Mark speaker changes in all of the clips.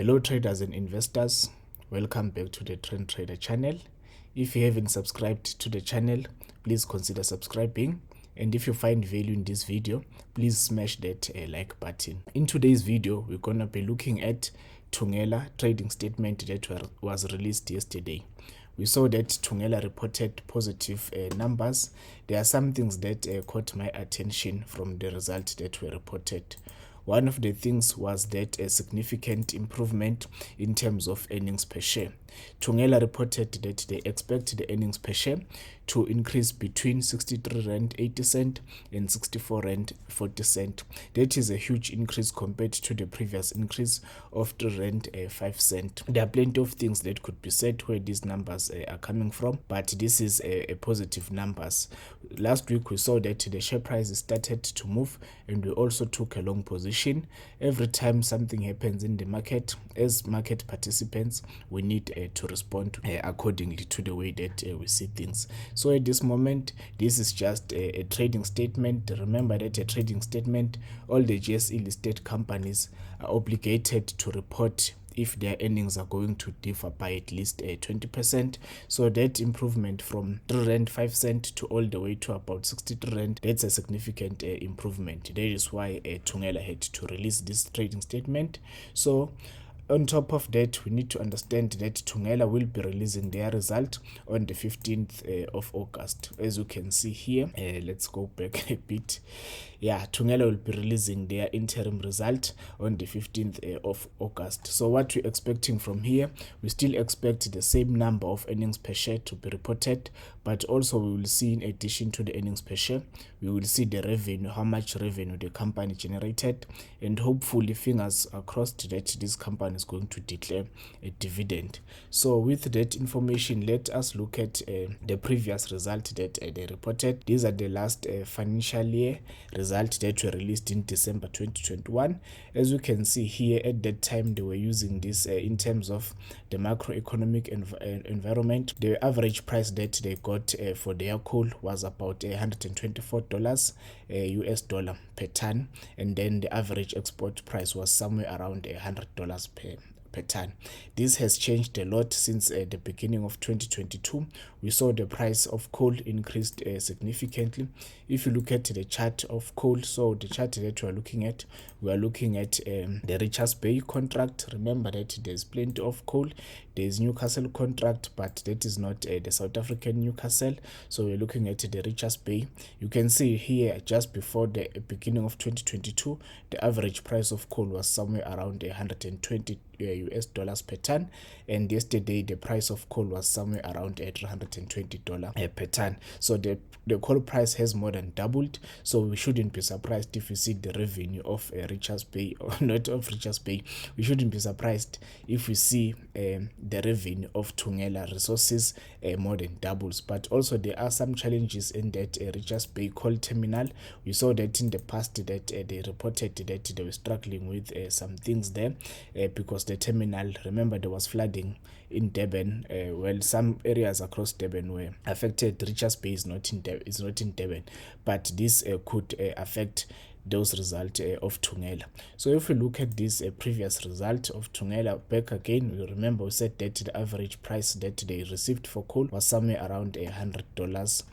Speaker 1: Hello traders and investors, welcome back to the Trend Trader channel. If you haven't subscribed to the channel, please consider subscribing, and if you find value in this video, please smash that like button. In today's video, we're gonna be looking at Thungela trading statement that was released yesterday. We saw that Thungela reported positive numbers. There are some things that caught my attention from the results that were reported. One of the things was that a significant improvement in terms of earnings per share. Thungela reported that they expect the earnings per share to increase between 63 Rand 80 cent and 64 Rand 40 cent. That is a huge increase compared to the previous increase of 3 Rand 5 cent. There are plenty of things that could be said where these numbers are coming from, but this is a positive numbers. Last week we saw that the share price started to move, and we also took a long position. Every time something happens in the market, as market participants, we need to respond accordingly to the way that we see things. So at this moment, this is just a trading statement. Remember that a trading statement, all the GSE listed companies are obligated to report if their earnings are going to differ by at least 20%. So that improvement from 3 Rand 5 cent to all the way to about 63 Rand, that's a significant improvement. That is why Thungela had to release this trading statement. So on top of that, we need to understand that Thungela will be releasing their result on the 15th of August. As you can see here, let's go back a bit. Yeah, Thungela will be releasing their interim result on the 15th of August. So what we're expecting from here, we still expect the same number of earnings per share to be reported, but also we will see, in addition to the earnings per share, we will see the revenue, how much revenue the company generated, and hopefully, fingers are crossed, that this company is going to declare a dividend. So with that information, let us look at the previous result that they reported. These are the last financial year results that were released in December 2021. As you can see here, at that time they were using this in terms of the macroeconomic environment. The average price that they got for their coal was about $124 US dollar per ton, and then the average export price was somewhere around $100 per ton. This has changed a lot since the beginning of 2022. We saw the price of coal increased significantly. If you look at the chart of coal, so the chart that we are looking at the Richards Bay contract. Remember that there's plenty of coal. There's Newcastle contract, but that is not the South African Newcastle. So we're looking at the Richards Bay. You can see here, just before the beginning of 2022, the average price of coal was somewhere around 120 US dollars per ton, and yesterday the price of coal was somewhere around $320 per ton. So the coal price has more than doubled. So we shouldn't be surprised if we see the revenue of Richards Bay, or not of Richards Bay. We shouldn't be surprised if we see the revenue of Thungela Resources more than doubles. But also there are some challenges in that Richards Bay coal terminal. We saw that in the past that they reported that they were struggling with some things there because the terminal, remember, there was flooding in Durban. Well, some areas across Durban were affected. Richards Bay is not in Durban, but this could affect those results of Thungela. So if we look at this previous result of Thungela, back again, we remember we said that the average price that they received for coal was somewhere around $100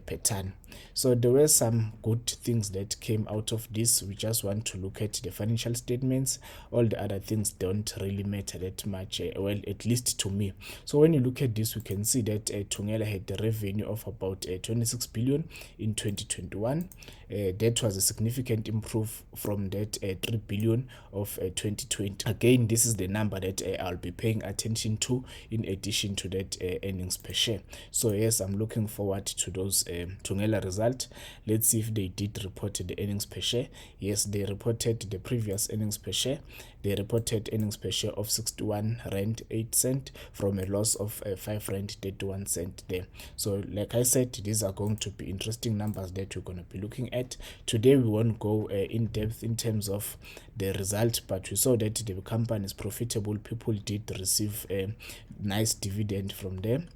Speaker 1: per ton. So there were some good things that came out of this. We just want to look at the financial statements. All the other things don't really matter that much, well, at least to me. So when you look at this, we can see that Thungela had the revenue of about 26 billion in 2021. That was a significant improve from that 3 billion of 2020. Again, this is the number that I'll be paying attention to, in addition to that earnings per share. So yes, I'm looking forward to those Thungela result. Let's see if they did report the earnings per share. Yes, they reported the previous earnings per share. They reported earnings per share of 61 Rand 8 cent from a loss of 5 Rand 31 cent there. So like I said, these are going to be interesting numbers that we're going to be looking at. Today we won't go in depth in terms of the result, but we saw that the company is profitable. People did receive a nice dividend from them.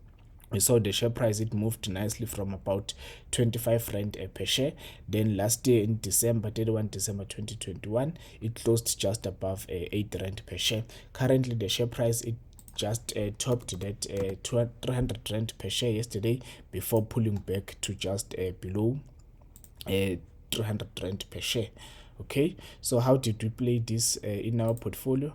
Speaker 1: we saw the share price, it moved nicely from about 25 rand per share. Then last year in December 2021, it closed just above 8 rand per share. Currently the share price, it just topped that 300 rand per share yesterday before pulling back to just below 300 rand per share. Okay, so how did we play this in our portfolio?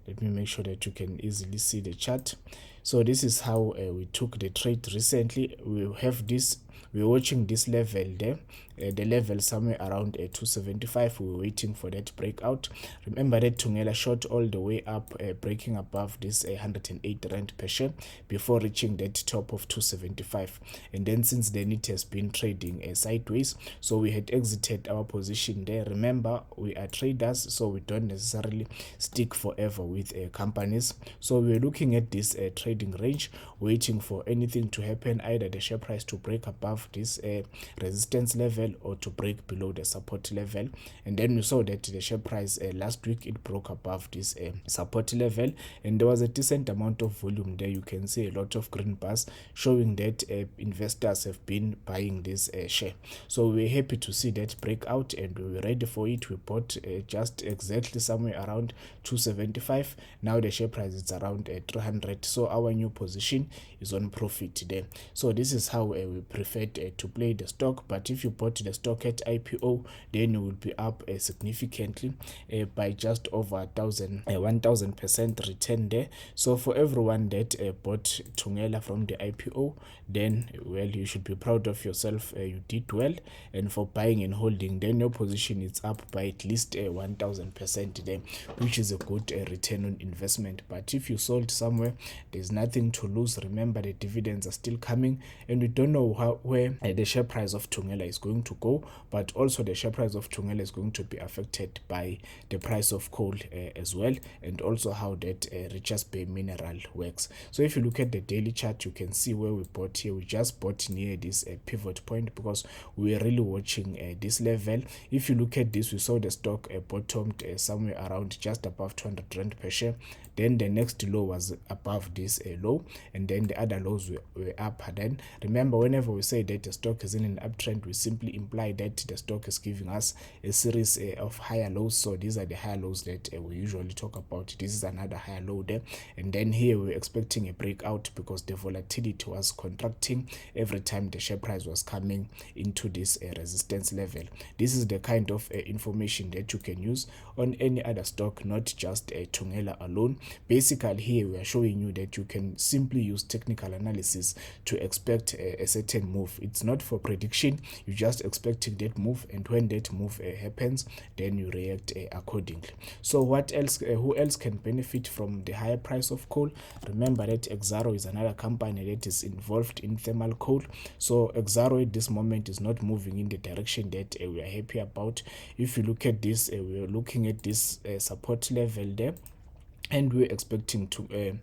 Speaker 1: Let me make sure that you can easily see the chart. So this is how we took the trade recently. We have this, we're watching this level there, the level somewhere around 275. We're waiting for that breakout. Remember that Thungela shot all the way up, breaking above this 108 rand per share before reaching that top of 275, and then since then it has been trading sideways. So we had exited our position there. Remember, we are traders, so we don't necessarily stick forever with companies. So we're looking at this trading range, waiting for anything to happen, either the share price to break above this resistance level or to break below the support level. And then we saw that the share price last week, it broke above this support level, and there was a decent amount of volume there. You can see a lot of green bars showing that investors have been buying this share. So we're happy to see that breakout, and we were ready for it. We bought just exactly somewhere around 275. Now the share price is around 300, so our new position is on profit there. So this is how we preferred to play the stock. But if you bought the stock at IPO, then you will be up significantly by just over 1000% return there. So for everyone that bought Thungela from the IPO, then well, you should be proud of yourself. You did well. And for buying and holding, then your position is up by at least 1000% there, which is a good return on investment. But if you sold somewhere, there's nothing to lose. Remember, the dividends are still coming, and we don't know where the share price of Thungela is going to go, but also the share price of Thungela is going to be affected by the price of coal as well, and also how that Richards Bay mineral works. So if you look at the daily chart, you can see where we bought here. We just bought near this pivot point because we are really watching this level. If you look at this, we saw the stock bottomed somewhere around just above 200 rand per share. Then the next low was above this low, and then the other lows were up. Then remember, whenever we say that the stock is in an uptrend, we simply imply that the stock is giving us a series of higher lows. So these are the higher lows that we usually talk about. This is another higher low there, and then here we're expecting a breakout because the volatility was contracting every time the share price was coming into this resistance level. This is the kind of information that you can use on any other stock, not just Thungela alone. Basically, here we are showing you that you can simply use technical analysis to expect a certain move. It's not for prediction. You're just expecting that move, and when that move happens, then you react accordingly. So what else? Who else can benefit from the higher price of coal? Remember that Exxaro is another company that is involved in thermal coal. So Exxaro at this moment is not moving in the direction that we are happy about. If you look at this, we are looking at this support level there, and we're expecting to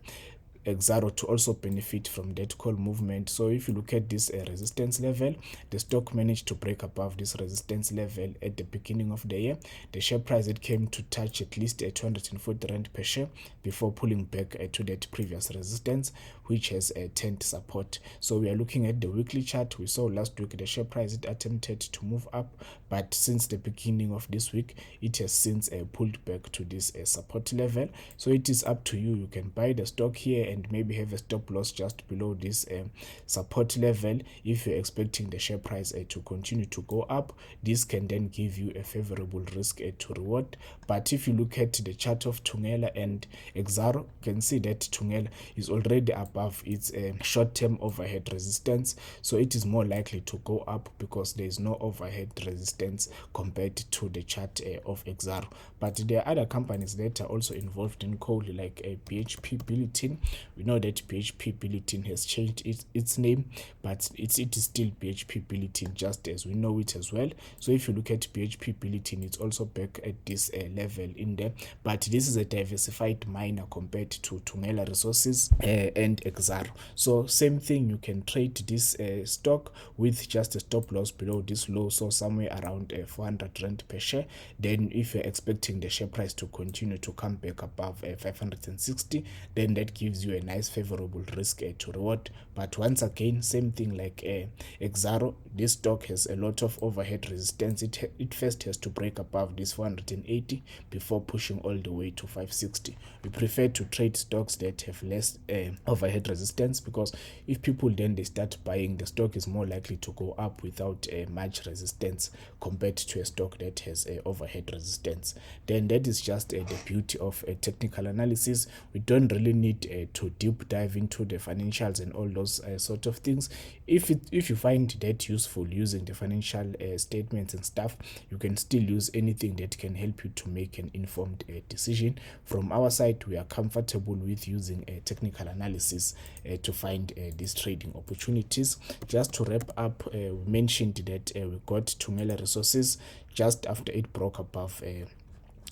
Speaker 1: Exxaro to also benefit from that coal movement. So if you look at this resistance level, the stock managed to break above this resistance level at the beginning of the year. The share price, it came to touch at least 240 rand per share before pulling back to that previous resistance, which has turned support. So we are looking at the weekly chart. We saw last week the share price, it attempted to move up, but since the beginning of this week, it has since pulled back to this support level. So it is up to you. You can buy the stock here and maybe have a stop loss just below this support level. If you're expecting the share price to continue to go up, this can then give you a favorable risk to reward. But if you look at the chart of Thungela and Exxaro, you can see that Thungela is already above its short-term overhead resistance, so it is more likely to go up because there is no overhead resistance compared to the chart of Exxaro. But there are other companies that are also involved in coal, like BHP Billiton. We know that BHP Billiton has changed its name, but it is still BHP Billiton, just as we know it as well. So if you look at BHP Billiton, it's also back at this level in there, but this is a diversified miner compared to Thungela Resources and Exxaro. So same thing, you can trade this stock with just a stop loss below this low, so somewhere around 400 rand per share. Then if you're expecting the share price to continue to come back above 560, then that gives you a nice favorable risk to reward. But once again, same thing like Exxaro, this stock has a lot of overhead resistance. It first has to break above this 480 before pushing all the way to 560. We prefer to trade stocks that have less overhead resistance, because if people then they start buying, the stock is more likely to go up without much resistance compared to a stock that has overhead resistance. Then that is just the beauty of a technical analysis. We don't really need to deep dive into the financials and all those sort of things. If you find that useful, using the financial statements and stuff, you can still use anything that can help you to make an informed decision. From our side, we are comfortable with using a technical analysis to find these trading opportunities. Just to wrap up, we mentioned that we got Thungela Resources just after it broke above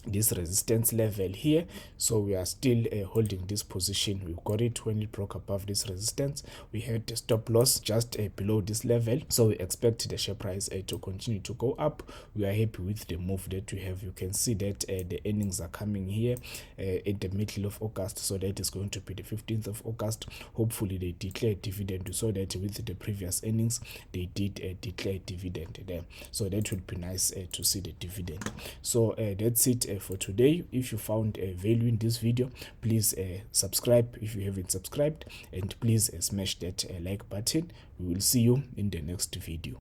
Speaker 1: this resistance level here, so we are still holding this position. We got it when it broke above this resistance. We had a stop loss just below this level, so we expect the share price to continue to go up. We are happy with the move that we have. You can see that the earnings are coming here in the middle of August, so that is going to be the 15th of August. Hopefully they declare dividend. We saw that with the previous earnings they did declare dividend there, so that would be nice to see the dividend. So that's it for today. If you found value in this video, please subscribe if you haven't subscribed, and please smash that like button. We will see you in the next video.